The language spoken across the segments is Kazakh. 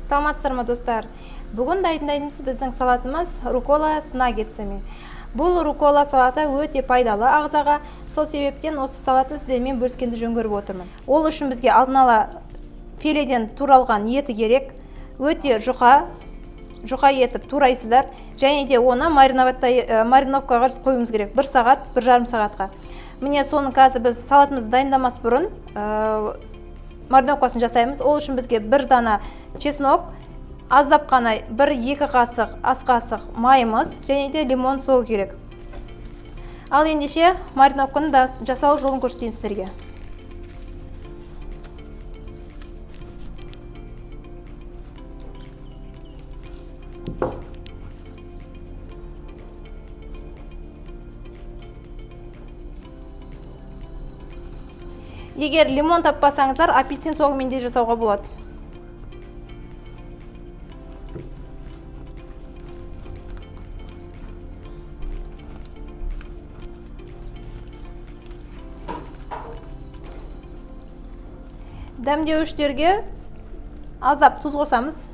Саламатсыздар ма достар? Бүгін дайындаймыз біздің салатымыз рукола с наггетсами. Бұл рукола салаты өте пайдалы ағзаға, сол себептен осы салатты сіздермен бөліскенді жөн көріп отырмын. Ол үшін бізге алдын ала филеден туралған еті керек, өте жұқа етіп турайсыздар, және де оны мариновкаға қоюымыз керек 1 сағат, 1,5 сағатқа. Міне соны қазір біз салатымызды дайындамас бұрын мариновкасын жасаймыз. Ол үшін бізге 1 дана чеснок, аздап қана 1-2 қасық ас қасық майымыз және де лимон суы керек. Ал ендеше мариновканы жасау жолын көрсетейін сіздерге. Егер лимон таппасаңыздар, апельсин соғымен де жасауға болады. Дәмдеуіштерге аздап тұз қосамыз.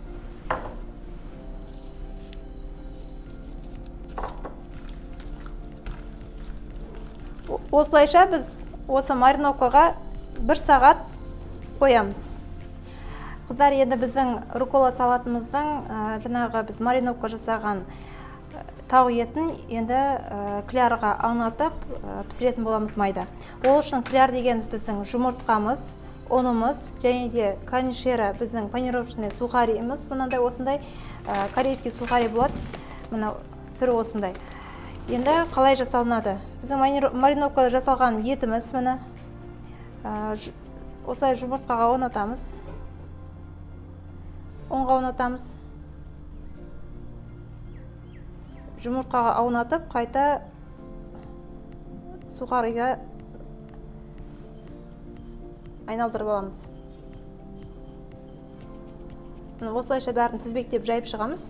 Осылайша біз осы мариновкаға 1 сағат қоямыз. Қыздар, енді біздің рукола салатымыздың жаңағы біз мариновка жасаған тауық етін енді клярға аунатып пісіретін боламыз майда. Ол үшін кляр дегеніміз біздің жұмыртқамыз, ұнымыз және де канишера біздің панировочный сухаримыз. Мынандай осындай корейский сухари болады. Мына түрі осындай. Енді қалай жасалынады? Біздің мариновка жасалған етіміз міне осылай жұмыртқаға аунатамыз. Ұнға аунатамыз. Жұмыртқаға аунатып, қайта сухариға айналдырып аламыз. Осылайша бәрін тізбектеп жайып шығамыз.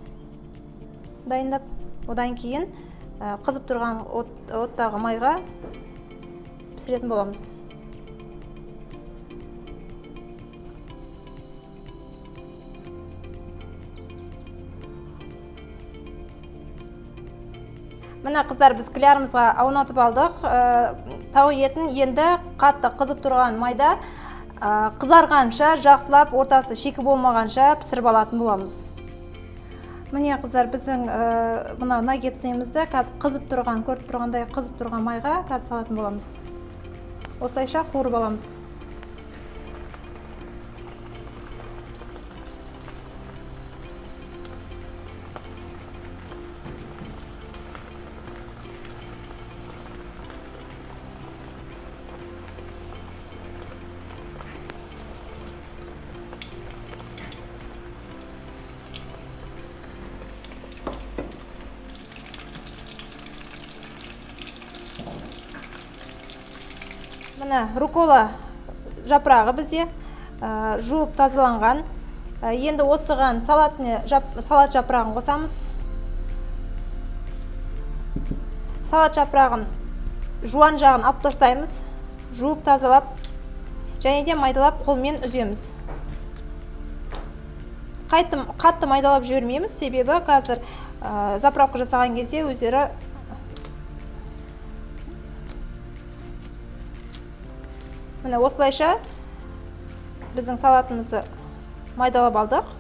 Дайындап, одан кейін қызып тұрған оттағы майға пісіретін боламыз. Мына қыздар, біз клярымызға аунатып алдық. Тауық етін енді қатты қызып тұрған майда қызарғанша, жақсылап ортасы шикі болмағанша пісіріп алатын боламыз. Міне қыздар, біздің мына наггетсімізді қазір қызып тұрған, көріп тұрғандай қызып тұрған майға қазір салатын боламыз. Осылайша қуырып аламыз. Мына рукола жапырағы бізде жуып тазаланған. Енді осыған салат жапырағын қосамыз. Салат жапырағын жуан жағын алып тастаймыз. Жуып тазалап, және де майдалап қолмен үземіз. Қатты майдалап жібермейміз, себебі қазір заправка жасаған кезде өздері міне осылайша біздің салатымызды майдалап алдық.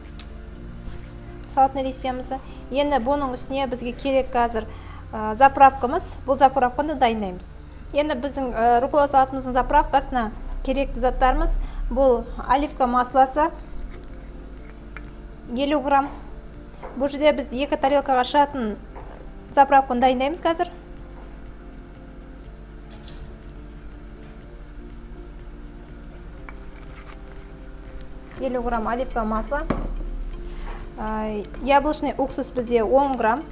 Салатный листьямызды. Енді бұның үстіне бізге керек қазір заправкамыз. Бұл заправканы дайындаймыз. Енді біздің рукола салатымыздың заправкасына керекті заттарымыз. Бұл оливка масласы 50 грамм. Бұл жерде біз 2 тарелкаға шығатын заправканы дайындаймыз қазір. Грамм оливка масла. Яблочный уксус бізде 10 грамм.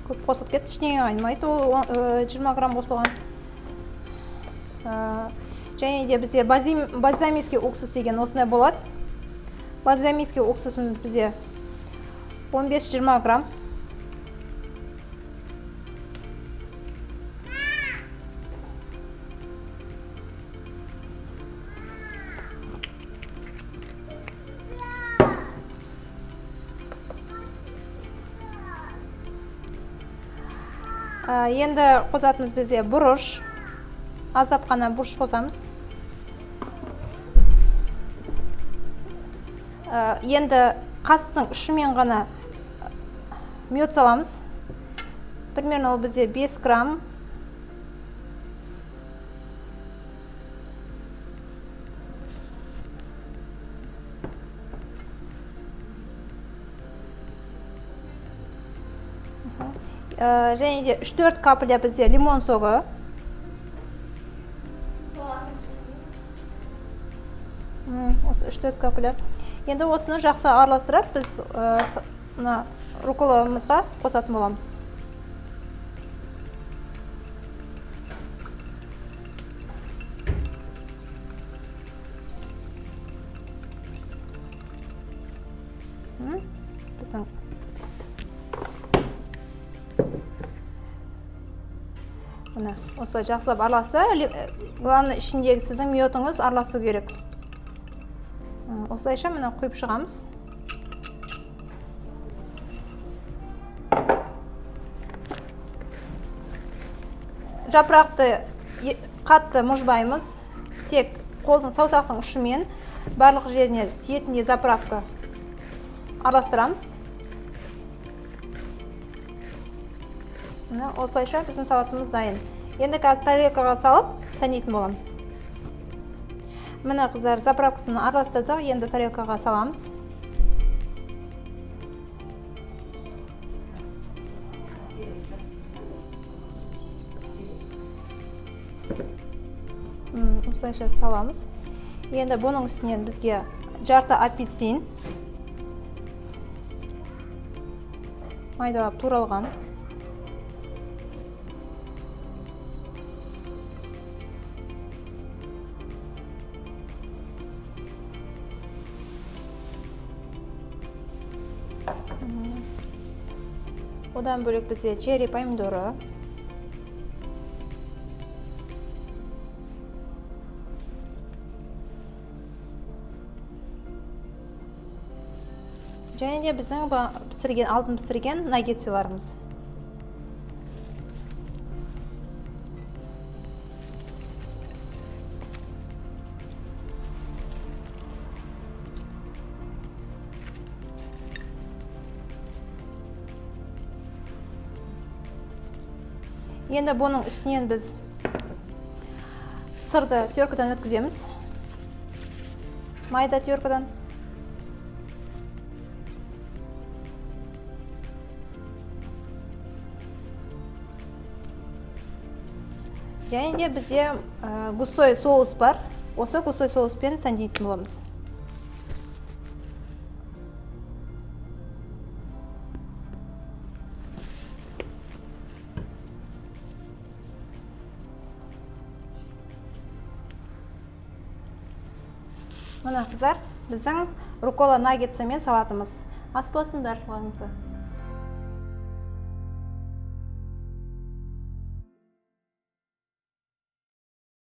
Көп қосылып кетті, ішіне айнымайды, ол 20 грамм қосылған. Және де бізде бальзамийский уксус деген осындай болады. Бальзамийский уксусымыз бізде 15-20 грамм. Енді қосатымыз бізде бұрыш, аздап қана бұрыш қосамыз. Енді қасықтың ұшымен ғана мед саламыз. Примерно ол бізде 5 грамм. Және де 3-4 капля бізде лимон соғы. Осы 3-4 капля. Енді осыны жақсы араластырып, біз рукколамызға қосатын боламыз. Осылай жақсылап араласты. Главное, ішіндегі сіздің миотыңыз араласу керек. Осылайша мына құйып шығамыз. Жапырақты қатты мұжбаймыз. Тек қолдың саусақтың ұшымен барлық жеріне тиетіндей заправка араластырамыз. Осылайша біздің салатымыз дайын. Енді қазір тарелкаға салып сәнейтін боламыз. Мына қыздар, заправкасын араластырдық, енді тарелкаға саламыз. Осылайша саламыз. Енді бұның үстінен бізге жарты апельсин майдалап туралған. Одан бөлек бізде черри помидоры. Және де біздің алдын пісірген наггетсиларымыз. Енді бұның үстінен біз сырды теркадан өткіземіз. Майда теркадан. Және де бізде густой соус бар. Осы густой соуспен сәндейтін боламыз. Мына қыздар, біздің руккола наггетсі мен салатымыз. Ас болсын барлығыңызға.